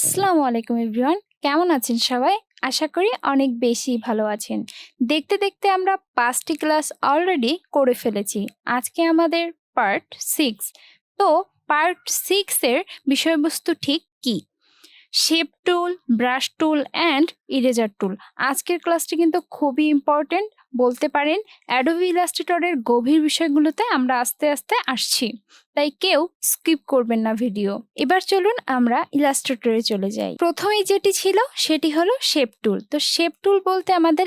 আসসালামু আলাইকুম এভরিওয়ান, কেমন আছেন সবাই? আশা করি অনেক বেশি ভালো আছেন। দেখতে দেখতে আমরা 5টি ক্লাস অলরেডি করে ফেলেছি। আজকে আমাদের পার্ট 6। তো পার্ট 6 এর বিষয়বস্তু ঠিক কি? Shape tool, brush tool and eraser টুল। আজকের ক্লাসটি কিন্তু খুবই ইম্পর্টেন্ট বলতে পারেন। অ্যাডোবি ইলাস্ট্রেটরের গভীর বিষয়গুলোতে আমরা আস্তে আস্তে আসছি, তাই কেউ স্কিপ করবেন না ভিডিও। এবার চলুন আমরা ইলাস্ট্রেটরে চলে যাই। প্রথমেই যেটি ছিল সেটি হলো শেপ টুল। তো শেপ টুল বলতে আমাদের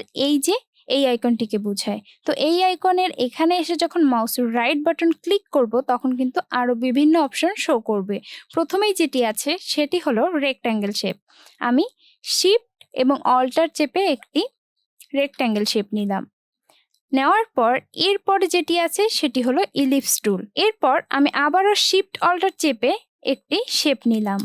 এই আইকনটিকে বোঝায়। তো এই আইকনের এখানে এসে যখন মাউসের রাইট বাটন ক্লিক করব তখন কিন্তু আরও বিভিন্ন অপশন শো করবে। প্রথমেই যেটি আছে সেটি হলো রেক্ট্যাঙ্গেল শেপ। আমি শিফট এবং অল্টার চেপে একটি রেক্ট্যাঙ্গেল শেপ নিলাম। নেওয়ার পর এরপরে যেটি আছে সেটি হলো ইলিপস টুল। এরপর আমি আবারও শিফট অল্টার চেপে একটি শেপ নিলাম।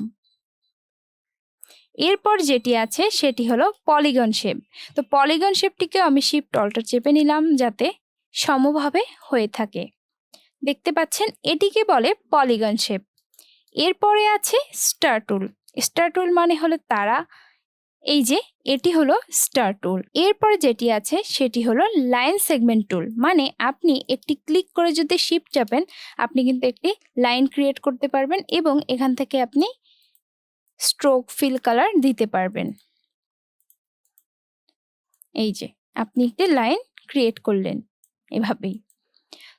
এরপর যেটি আছে সেটি হলো পলিগন শেপ। তো পলিগন শেপটিকে আমি শিফট অল্টার চেপে নিলাম যাতে সমভাবে হয়ে থাকে। দেখতে পাচ্ছেন এটিকে বলে পলিগন শেপ। এরপরে আছে স্টার টুল। স্টার টুল মানে হলো তারা। এই যে এটি হলো স্টার টুল। এরপরে যেটি আছে সেটি হলো লাইন সেগমেন্ট টুল। মানে আপনি একটি ক্লিক করে যদি শিফট চাপেন আপনি কিন্তু একটি লাইন ক্রিয়েট করতে পারবেন এবং এখান থেকে আপনি স্ট্রোক ফিল কালার দিতে পারবেন। এই যে আপনি একটি লাইন ক্রিয়েট করলেন এভাবেই।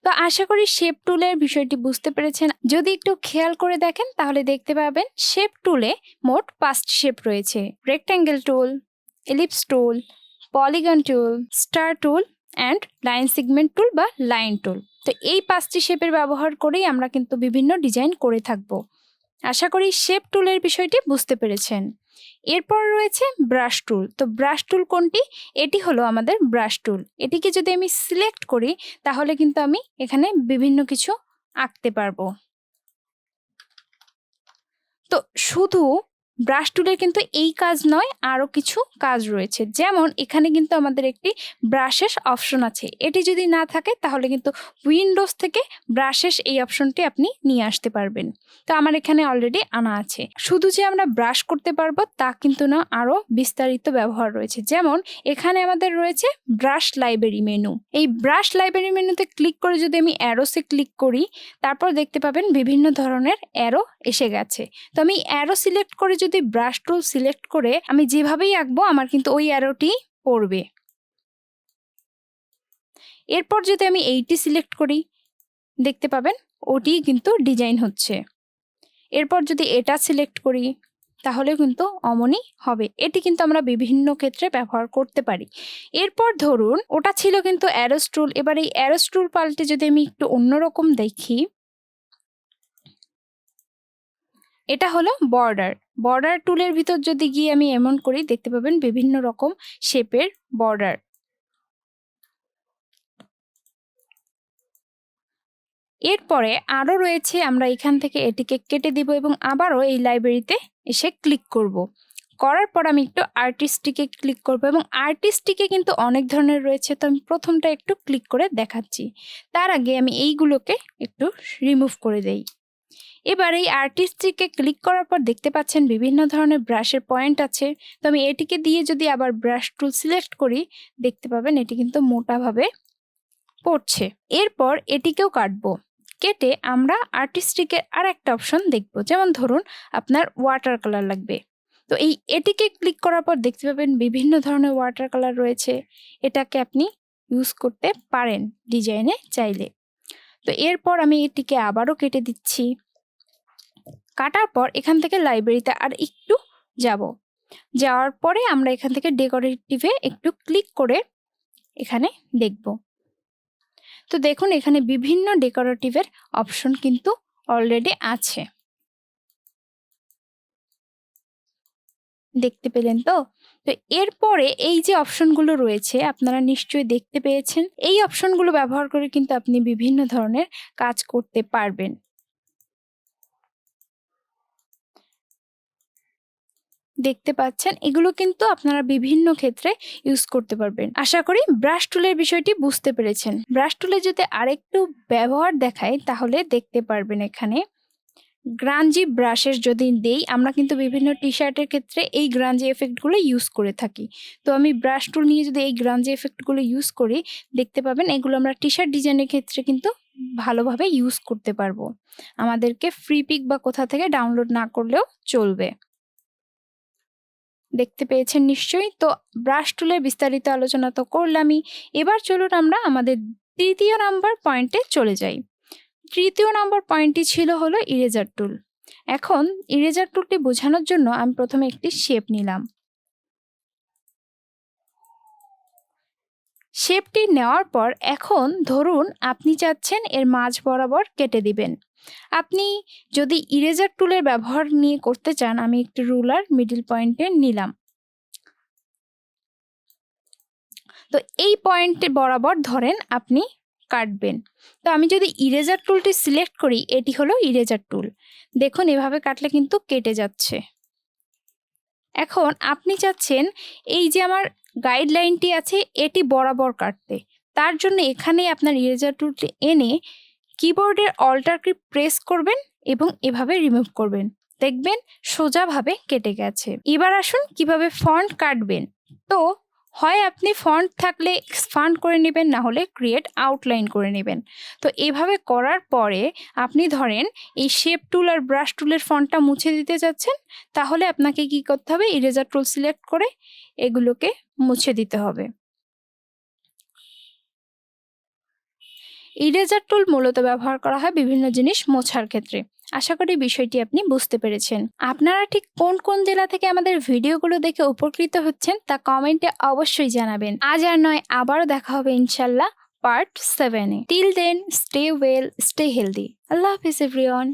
তো আশা করি শেপ টুলের বিষয়টি বুঝতে পেরেছেন। যদি একটু খেয়াল করে দেখেন তাহলে দেখতে পাবেন শেপ টুলে মোট 5টি শেপ রয়েছে: rectangle tool, ellipse tool, polygon tool, star tool and line segment tool বা লাইন টুল। তো এই 5টি শেপের ব্যবহার করেই আমরা কিন্তু বিভিন্ন ডিজাইন করে থাকব। আশা করি শেপ টুলের বিষয়টি বুঝতে পেরেছেন। এরপর রয়েছে ব্রাশ টুল। তো ব্রাশ টুল কোনটি? এটি হলো আমাদের ব্রাশ টুল। এটিকে যদি আমি সিলেক্ট করি তাহলে কিন্তু আমি এখানে বিভিন্ন কিছু আঁকতে পারবো। তো শুধু ব্রাশ টুলের কিন্তু এই কাজ নয়, আরও কিছু কাজ রয়েছে। যেমন এখানে কিন্তু আমাদের একটি ব্রাশেস অপশন আছে। এটি যদি না থাকে তাহলে কিন্তু উইন্ডোজ থেকে ব্রাশেস এই অপশনটি আপনি নিয়ে আসতে পারবেন। তো আমার এখানে অলরেডি আনা আছে। শুধু যে আমরা ব্রাশ করতে পারবো তা কিন্তু না, আরও বিস্তারিত ব্যবহার রয়েছে। যেমন এখানে আমাদের রয়েছে ব্রাশ লাইব্রেরি মেনু। এই ব্রাশ লাইব্রেরি মেনুতে ক্লিক করে যদি আমি অ্যারোসে ক্লিক করি তারপর দেখতে পাবেন বিভিন্ন ধরনের অ্যারো এসে গেছে। তো আমি অ্যারো সিলেক্ট করে যদি ব্রাশ টুল সিলেক্ট করে আমি যেভাবেই আঁকবো আমার কিন্তু ওই অ্যারোটি পড়বে। এরপর যদি আমি এইটি সিলেক্ট করি দেখতে পাবেন ওটি কিন্তু ডিজাইন হচ্ছে। এরপর যদি এটা সিলেক্ট করি তাহলে কিন্তু অমনই হবে। এটি কিন্তু আমরা বিভিন্ন ক্ষেত্রে ব্যবহার করতে পারি। এরপর ধরুন ওটা ছিল কিন্তু অ্যারোস টুল। এবার এই অ্যারোস টুল পাল্টে যদি আমি একটু অন্যরকম দেখি, এটা হলো বর্ডার টুলের ভিতর যদি গিয়ে আমি এমন করি দেখতে পাবেন বিভিন্ন রকম শেপের বর্ডার। এরপরে আরও রয়েছে, আমরা এখান থেকে এটিকে কেটে দিব এবং আবারও এই লাইব্রেরিতে এসে ক্লিক করব। করার পর আমি একটু আর্টিস্টিকে ক্লিক করব এবং আর্টিস্টিকে কিন্তু অনেক ধরনের রয়েছে। তো আমি প্রথমটা একটু ক্লিক করে দেখাচ্ছি। তার আগে আমি এইগুলোকে একটু রিমুভ করে দেই। এবার এই আর্টিস্টটিকে ক্লিক করার পর দেখতে পাচ্ছেন বিভিন্ন ধরনের ব্রাশের পয়েন্ট আছে। তো আমি এটিকে দিয়ে যদি আবার ব্রাশ টুল সিলেক্ট করি দেখতে পাবেন এটি কিন্তু মোটাভাবে পড়ছে। এরপর এটিকেও কাটবো। কেটে আমরা আর্টিস্টিকের আর একটা অপশন দেখব। যেমন ধরুন আপনার ওয়াটার কালার লাগবে। তো এটিকে ক্লিক করার পর দেখতে পাবেন বিভিন্ন ধরনের ওয়াটার কালার রয়েছে। এটাকে আপনি ইউজ করতে পারেন ডিজাইনে চাইলে। তো এরপর আমি এটিকে আবারও কেটে দিচ্ছি। কাটার পর এখান থেকে লাইব্রেরিতে আর একটু যাওয়ার পরে আমরা এখান থেকে ডেকোরেটিভে একটু ক্লিক করে এখানে দেখব। তো দেখুন এখানে বিভিন্ন ডেকোরেটিভের অপশন কিন্তু অলরেডি আছে, দেখতে পেলেন তো? তো এরপরে এই যে অপশনগুলো রয়েছে আপনারা নিশ্চয়ই দেখতে পেয়েছেন। এই অপশনগুলো ব্যবহার করে কিন্তু আপনি বিভিন্ন ধরনের কাজ করতে পারবেন। দেখতে পাচ্ছেন এগুলো কিন্তু আপনারা বিভিন্ন ক্ষেত্রে ইউজ করতে পারবেন। আশা করি ব্রাশ টুলের বিষয়টি বুঝতে পেরেছেন। ব্রাশ টুলে যদি আরেকটু ব্যবহার দেখাই তাহলে দেখতে পারবেন এখানে গ্রাঞ্জি ব্রাশের যদি দেই, আমরা কিন্তু বিভিন্ন টি-শার্টের ক্ষেত্রে এই গ্রাঞ্জি এফেক্টগুলো ইউজ করে থাকি। তো আমি ব্রাশ টুল নিয়ে যদি এই গ্রাঞ্জি এফেক্টগুলো ইউজ করি, দেখতে পাবেন এগুলো আমরা টি-শার্ট ডিজাইনের ক্ষেত্রে কিন্তু ভালোভাবে ইউজ করতে পারবো। আমাদেরকে ফ্রি পিক বা কোথা থেকে ডাউনলোড না করলেও চলবে। দেখতে পেয়েছেন নিশ্চয়ই। তো ব্রাশ টুলের বিস্তারিত আলোচনা তো করলামই। এবার চলুন আমরা আমাদের ৩য় নাম্বার পয়েন্টে চলে যাই। ৩য় নাম্বার পয়েন্টটি ছিল হলো ইরেজার টুল। এখন ইরেজার টুলটি বোঝানোর জন্য আমি প্রথমে একটি শেপ নিলাম। শেপটি নেওয়ার পর এখন ধরুন আপনি চাচ্ছেন এর মাঝ বরাবর কেটে দিবেন। আপনি যদি ইরেজার টুলের ব্যবহার নিয়ে করতে চান, আমি একটি রুলার মিডল পয়েন্টে নিলাম। তো এই পয়েন্টে বরাবর ধরেন আপনি কাটবেন। তো আমি যদি ইরেজার টুলটি সিলেক্ট করি, এটি হলো ইরেজার টুল। দেখুন এভাবে কাটলে কিন্তু কেটে যাচ্ছে। এখন আপনি চাচ্ছেন এই যে আমার গাইডলাইনটি আছে এটি বরাবর কাটতে, তার জন্য এখানেই আপনার ইরেজার টুলটি এনে কিবোর্ডের অল্টার কি প্রেস করবেন এবং এভাবে রিমুভ করবেন। দেখবেন সোজাভাবে কেটে গেছে। এবার আসুন কিভাবে ফন্ট কাটবেন। তো হয় আপনি ফন্ট থাকলে এক্সপান্ড করে নেবেন, না হলে ক্রিয়েট আউটলাইন করে নেবেন। তো এভাবে করার পরে আপনি ধরেন এই শেপ টুল আর ব্রাশ টুলের ফন্টটা মুছে দিতে যাচ্ছেন, তাহলে আপনাকে কি করতে হবে, ইরেজার টুল সিলেক্ট করে এগুলোকে মুছে দিতে হবে। ইরেজার টুল মূলত ব্যবহার করা হয় বিভিন্ন জিনিস মোছার ক্ষেত্রে। আশা করি বিষয়টি আপনি বুঝতে পেরেছেন। আপনারা ঠিক কোন কোন জেলা থেকে আমাদের ভিডিওগুলো দেখে উপকৃত হচ্ছেন তা কমেন্টে অবশ্যই জানাবেন। আজ আর নয়, আবারও দেখা হবে ইনশাল্লাহ পার্ট 7-এ। Till then, stay well, stay healthy. আল্লাহ হাফিজ এভরিওয়ান।